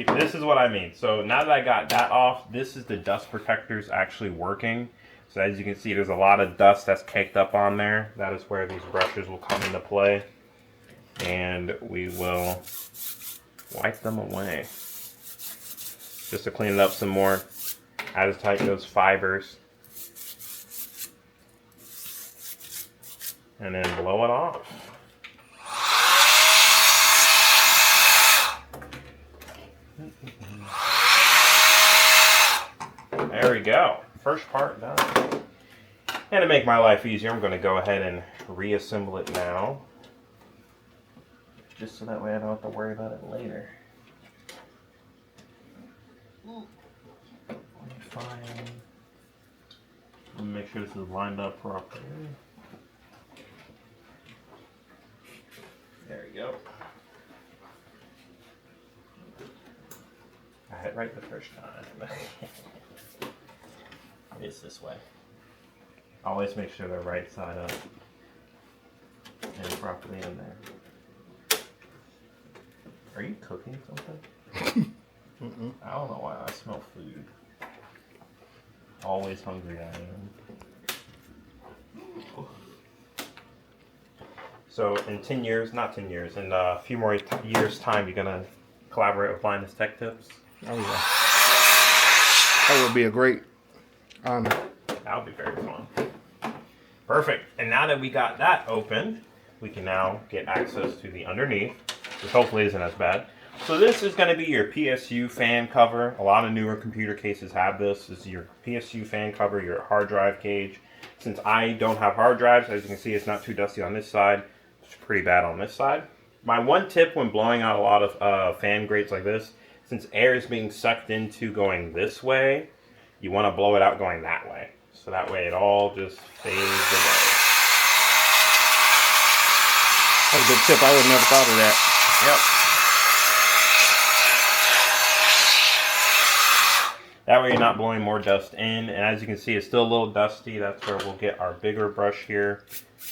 This is what I mean. So now that I got that off, this is the dust protectors actually working. So as you can see, there's a lot of dust that's caked up on there. That is where these brushes will come into play. And we will wipe them away. Just to clean it up some more. I just tighten those fibers. And then blow it off. There we go. First part done. And to make my life easier, I'm going to go ahead and reassemble it now. Just so that way I don't have to worry about it later. Fine. Make sure this is lined up properly. There we go. I had it right the first time. It is this way. Always make sure they're right side up and properly in there. Are you cooking something? I don't know why I smell food. Always hungry I am. So in 10 years, not 10 years, in a few more years time, you're gonna collaborate with Linus Tech Tips? Oh yeah. That would be a great honor. That would be very fun. Perfect. And now that we got that opened, we can now get access to the underneath, which hopefully isn't as bad. So this is going to be your PSU fan cover. A lot of newer computer cases have this. This is your PSU fan cover, your hard drive cage. Since I don't have hard drives, as you can see, it's not too dusty on this side. It's pretty bad on this side. My one tip when blowing out a lot of fan grates like this, since air is being sucked into going this way, you want to blow it out going that way. So that way it all just fades away. That's a good tip. I would have never thought of that. Yep. That way you're not blowing more dust in. And as you can see, it's still a little dusty. That's where we'll get our bigger brush here.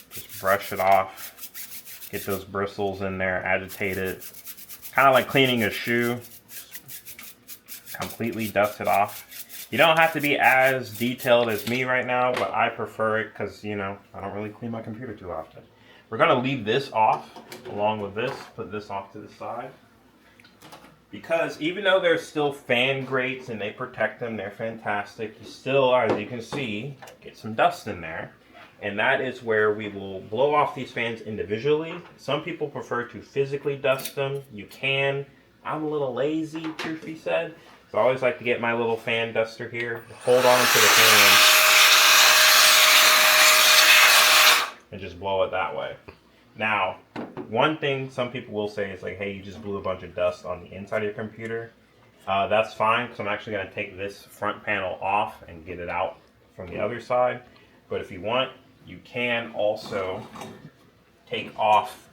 Just brush it off. Get those bristles in there, agitate it. Kind of like cleaning a shoe. Completely dust it off. You don't have to be as detailed as me right now, but I prefer it because, you know, I don't really clean my computer too often. We're going to leave this off along with this. Put this off to the side. Because even though there's still fan grates and they protect them, they're fantastic, you still, as you can see, get some dust in there. And that is where we will blow off these fans individually. Some people prefer to physically dust them. You can. I'm a little lazy, truth be said. So I always like to get my little fan duster here, hold on to the fan, and just blow it that way. Now, one thing some people will say is like, hey, you just blew a bunch of dust on the inside of your computer. That's fine, because I'm actually going to take this front panel off and get it out from the other side. But if you want, you can also take off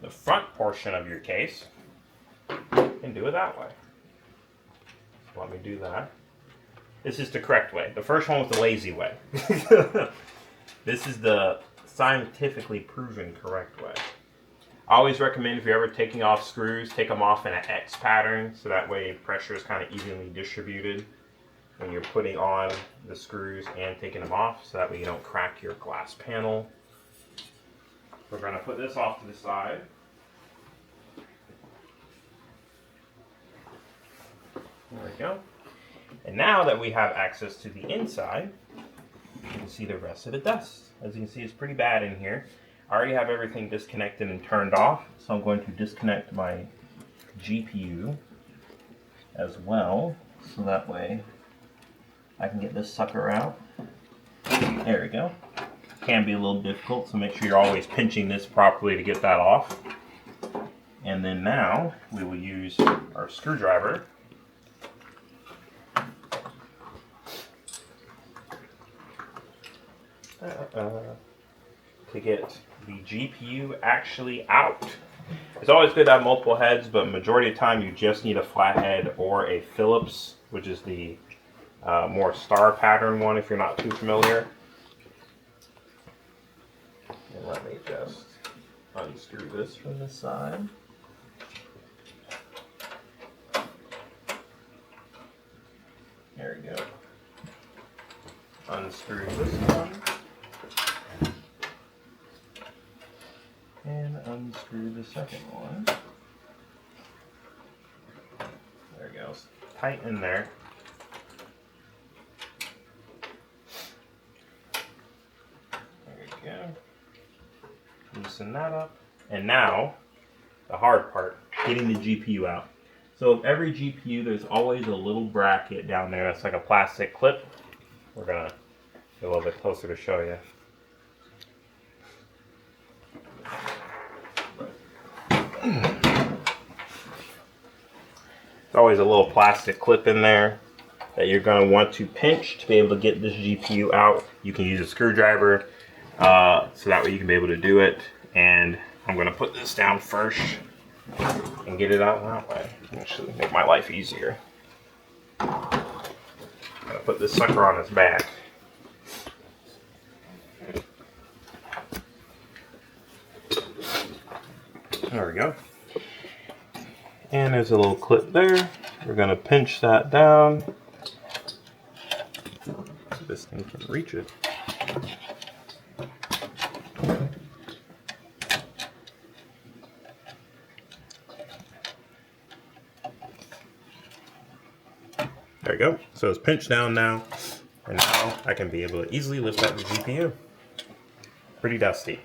the front portion of your case and do it that way. So let me do that. This is the correct way. The first one was the lazy way. This is the scientifically proven correct way. I always recommend if you're ever taking off screws, take them off in an X pattern, so that way pressure is kind of evenly distributed when you're putting on the screws and taking them off, so that way you don't crack your glass panel. We're going to put this off to the side. There we go. And now that we have access to the inside, you can see the rest of the dust. As you can see, it's pretty bad in here. I already have everything disconnected and turned off, so I'm going to disconnect my GPU as well, so that way I can get this sucker out. There we go. Can be a little difficult, so make sure you're always pinching this properly to get that off. And then now we will use our screwdriver to get the GPU actually out. It's always good to have multiple heads, but majority of the time you just need a flathead or a Phillips, which is the more star pattern one if you're not too familiar. And let me just unscrew this from the side. unscrew this one. And unscrew the second one. There it goes. Tight in there. There we go. Loosen that up. And now, the hard part, getting the GPU out. So with every GPU, there's always a little bracket down there that's like a plastic clip. We're gonna get a little bit closer to show you. There's always a little plastic clip in there that you're going to want to pinch to be able to get this GPU out. You can use a screwdriver so that way you can be able to do it. And I'm going to put this down first and get it out that way. Actually, make my life easier. I'm going to put this sucker on its back. There we go. And there's a little clip there. We're going to pinch that down so this thing can reach it. There you go. So it's pinched down now, and now I can be able to easily lift up the GPU. Pretty dusty.